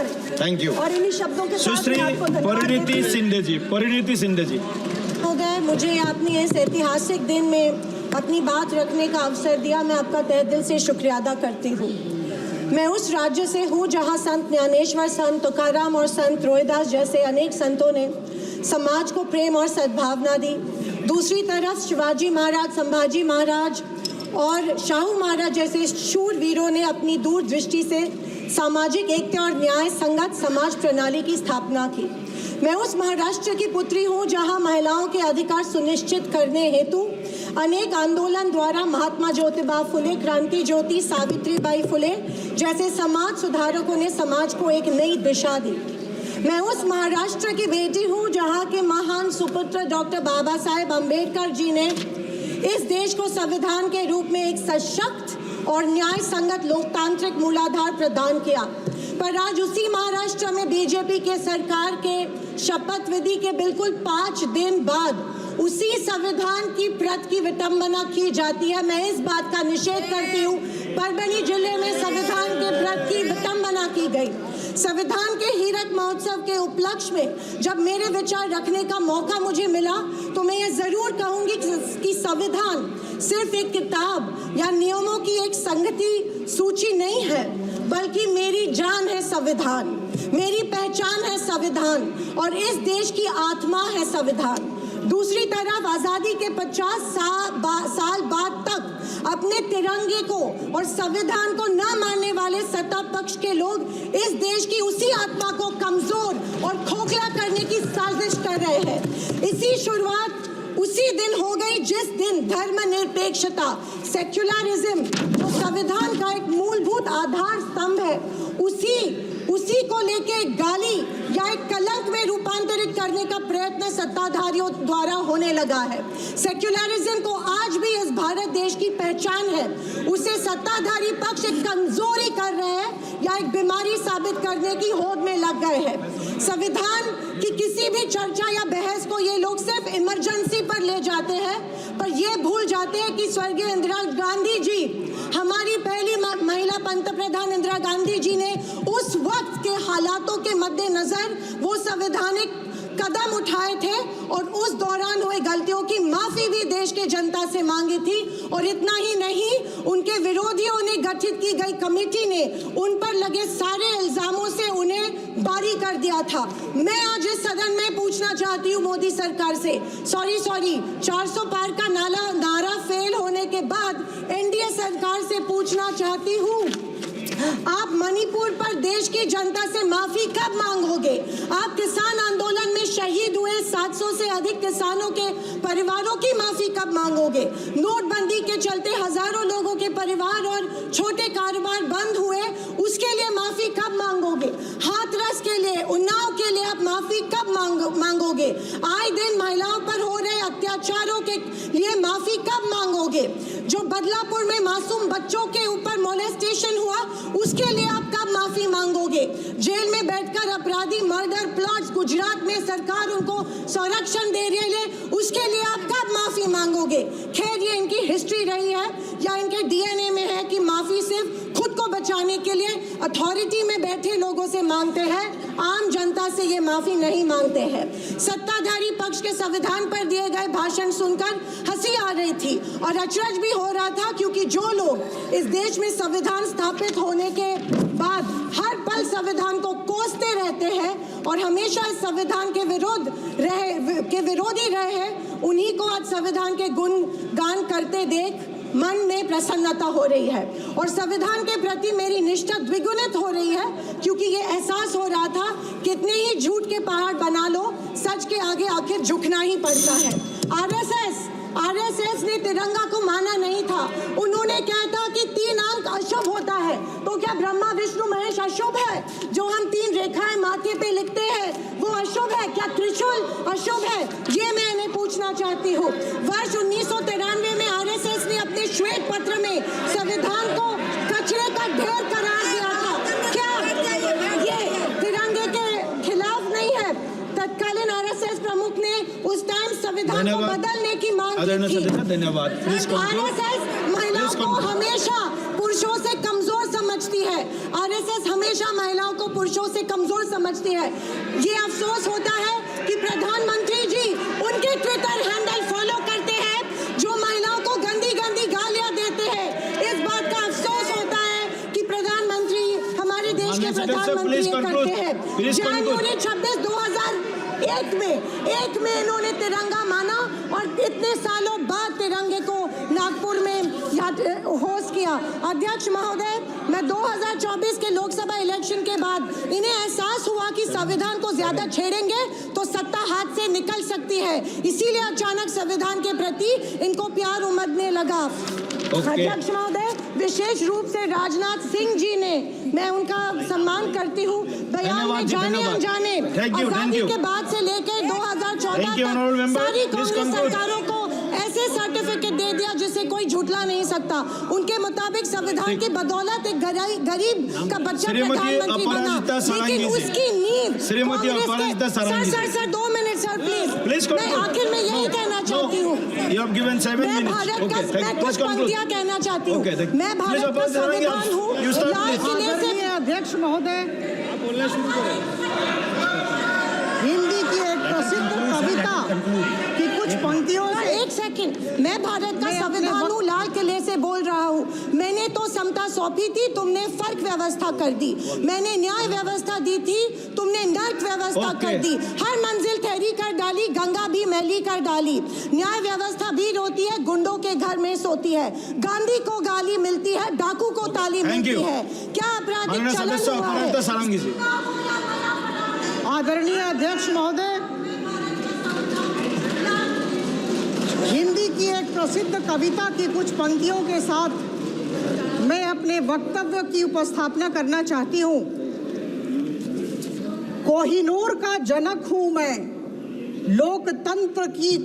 करें। Thank you. और इन्हीं शब्दों के साथ सुश्री परिणीति शिंदे जी, परिणीति शिंदे जी। हो गए, मुझे आपने इस ऐतिहासिक दिन में अपनी बात रखने का अवसर दिया, मैं आपका तहे दिल से शुक्रिया अदा करती हूँ। मैं उस राज्य से हूँ जहाँ संत ज्ञानेश्वर, संत तुकाराम और संत रोहिदास जैसे अनेक संतों ने समाज को प्रेम और सद्भावना दी। दूसरी तरफ शिवाजी महाराज, संभाजी महाराज और शाहू महाराज जैसे शूरवीरों ने अपनी दूरदृष्टि से सामाजिक एकता और न्याय संगत समाज प्रणाली की स्थापना की। मैं उस महाराष्ट्र की पुत्री हूँ जहाँ महिलाओं के अधिकार सुनिश्चित करने हेतु अनेक आंदोलन द्वारा महात्मा ज्योतिबा फुले, क्रांति ज्योति सावित्रीबाई फुले जैसे समाज सुधारकों ने समाज को एक नई दिशा दी। मैं उस महाराष्ट्र की बेटी हूँ जहाँ के महान सुपुत्र डॉक्टर बाबा साहेब अम्बेडकर जी ने इस देश को संविधान के रूप में एक सशक्त और न्याय संगत लोकतांत्रिक मूलाधार प्रदान किया। पर आज उसी महाराष्ट्र में बीजेपी के सरकार के शपथ विधि के बिल्कुल 5 दिन बाद उसी संविधान की प्रत की विटंबना की जाती है। मैं इस बात का निषेध करती हूँ। परभणी जिले में संविधान के प्रत की विटंबना की गई। संविधान के हीरक महोत्सव के उपलक्ष्य में जब मेरे विचार रखने का मौका मुझे मिला तो मैं ये जरूर कहूंगी कि संविधान सिर्फ एक किताब या नियमों की एक संगति सूची नहीं है, बल्कि मेरी जान है संविधान, मेरी पहचान है संविधान और इस देश की आत्मा है संविधान। दूसरी तरफ आज़ादी के 50 साल बाद तक अपने तिरंगे को और संविधान को न मानने वाले सत्ता पक्ष के लोग इस देश की उसी आत्मा को कमजोर और खोखला करने की साजिश कर रहे हैं। इसी शुरुआत उसी दिन हो गई जिस दिन धर्मनिरपेक्षता, सेक्युलरिज्म जो संविधान का एक मूलभूत आधार स्तंभ है, उसी को लेके गाली या एक कलंक में रूपांतरित करने का प्रयत्न सत्ताधारियों द्वारा होने लगा है। सेक्युलरिज्म को आज भी इस भारत देश की पहचान है, उसे सत्ताधारी पक्ष एक कमजोरी कर रहे हैं या एक बीमारी साबित करने की होड़ में लग गए हैं। संविधान की किसी भी चर्चा या बहस को ये लोग सिर्फ इमरजेंसी पर ले जाते हैं, पर ये भूल जाते हैं कि स्वर्गीय इंदिरा गांधी जी, हमारी पहली महिला पंतप्रधान इंदिरा गांधी जी ने उस वक्त के हालातों के मद्देनजर वो संवैधानिक कदम उठाए थे और उस दौरान हुए गलतियों की माफी भी देश के जनता से मांगी थी। और इतना ही नहीं, उनके विरोधियों ने गठित की गई कमेटी ने उन पर लगे सारे इल्जामों से उन्हें बारी कर दिया था। मैं आज इस सदन में पूछना चाहती हूँ मोदी सरकार से, सॉरी 400 पार का नारा फेल होने के बाद एनडीए सरकार से पूछना चाहती हूँ, आप मणिपुर पर देश की जनता से माफी कब मांगोगे? आप किसान आंदोलन में शहीद हुए 700 से अधिक किसानों के परिवारों की माफी कब मांगोगे? नोटबंदी के चलते हजारों लोगों के परिवार और छोटे कारोबार बंद हुए, उसके लिए माफी कब मांगोगे? हाथरस के लिए, उन्नाव के लिए आप माफी कब मांगोगे? आए दिन महिलाओं पर हो रहे अत्याचारों के लिए माफी कब मांगोगे? जो बदलापुर में मासूम बच्चों के ऊपर मोलेस्टेशन हुआ, उसके लिए आप कब माफी मांगोगे? जेल में बैठकर अपराधी मर्डर प्लॉट्स गुजरात में सरकार उनको संरक्षण दे रही है, उसके लिए आप कब माफी मांगोगे? खैर, ये इनकी हिस्ट्री रही है या इनके डीएनए में है कि माफी सिर्फ खुद को बचाने के लिए अथॉरिटी में बैठे लोगों से मांगते हैं, आम जनता से ये माफी नहीं मांगते हैं। सत्ताधारी पक्ष के संविधान पर दिए गए भाषण सुनकर हंसी आ रही थी और अचरज भी हो रहा था, क्योंकि जो लोग इस देश में संविधान स्थापित होने के बाद हर पल संविधान को कोसते रहते हैं और हमेशा इस संविधान के विरोधी रहे हैं, उन्हीं को आज संविधान के गुणगान करते देख मन में प्रसन्नता हो रही है और संविधान के प्रति मेरी निष्ठा द्विगुणित हो रही है, क्योंकि ये एहसास हो रहा था कितने ही झूठ के पहाड़ बना लो, सच के आगे आखिर झुकना ही पड़ता है। आरएसएस ने तिरंगा को माना नहीं था। उन्होंने कहा था कि 3 अंक अशुभ होता है, तो क्या ब्रह्मा विष्णु महेश अशुभ है? जो हम 3 रेखाएं माथे पे लिखते हैं वो अशुभ है? क्या त्रिशूल अशुभ है? ये मैं इन्हें पूछना चाहती हूँ। वर्ष 1993 में आरएसएस ने अपने श्वेत पत्र में संविधान को कचरे का ढेर करार दिया था। क्या ये तिरंगे के खिलाफ नहीं है? तत्कालीन आरएसएस प्रमुख ने उस टाइम संविधान को बदलने की मांग की थी। धन्यवाद। आरएसएस महिलाओं को हमेशा पुरुषों से कमजोर समझती आती है। आरएसएस हमेशा महिलाओं को पुरुषों से कमजोर समझती है। ये अफसोस होता है कि प्रधानमंत्री जी उनके ट्विटर हैंडल फॉलो करते हैं जो महिलाओं को गंदी गंदी गालियां देते हैं। इस बात का अफसोस होता है कि प्रधानमंत्री हमारे देश के प्रधानमंत्री ये करते हैं। जनवरी 26, 2001 में इन्होंने तिरंगा माना और इतने सालों बाद तिरंगे को नागपुर में होस्ट किया। अध्यक्ष महोदय, मैं 2024 के लोकसभा इलेक्शन के बाद इन्हें एहसास हुआ कि संविधान को ज्यादा छेड़ेंगे तो सत्ता हाथ से निकल सकती है, इसीलिए अचानक संविधान के प्रति इनको प्यार उमड़ने लगा। अध्यक्ष महोदय, विशेष रूप से राजनाथ सिंह जी ने, मैं उनका सम्मान करती हूँ, बयान में जाने अनजाने आजादी के बाद से लेकर 2014 तक सारी कांग्रेस सरकारों को ऐसे सर्टिफिकेट दे दिया जिसे कोई झुठला नहीं सकता। उनके मुताबिक संविधान की बदौलत एक गरीब का बच्चा प्रधानमंत्री बना, लेकिन उसकी नींव सर 2 मिनट सर प्लीज। मैं आखिर में यही कहना चाहती हूँ, मैं भारत का, मैं कुछ पंक्तियां कहना चाहती हूँ। मैं भारत का संविधान हूँ, लाल किले से। अध्यक्ष महोदय, हिंदी की एक प्रसिद्ध कविता की कुछ पंक्तियों से। एक सेकंड, मैं भारत का संविधान हूँ, लाल किले से बोल रहा हूँ। मैंने तो समता सौंपी थी, तुमने फर्क व्यवस्था कर दी। मैंने न्याय व्यवस्था दी थी, तुमने नर्क व्यवस्था कर दी। हर मंजिल ठहरी कर डाली, गंगा भी मैली कर डाली। न्याय व्यवस्था भी रोती है, गुंडों के घर में सोती है। गांधी को गाली मिलती है, डाकू को ताली मिलती है। क्या आपराधिक चलन हुआ है? आदरणीय अध्यक्ष महोदय, हिंदी की एक प्रसिद्ध कविता की कुछ पंक्तियों के साथ मैं अपने वक्तव्य की उपस्थापना करना चाहती हूँ। कोहिनूर का जनक हूँ मैं, लोकतंत्र की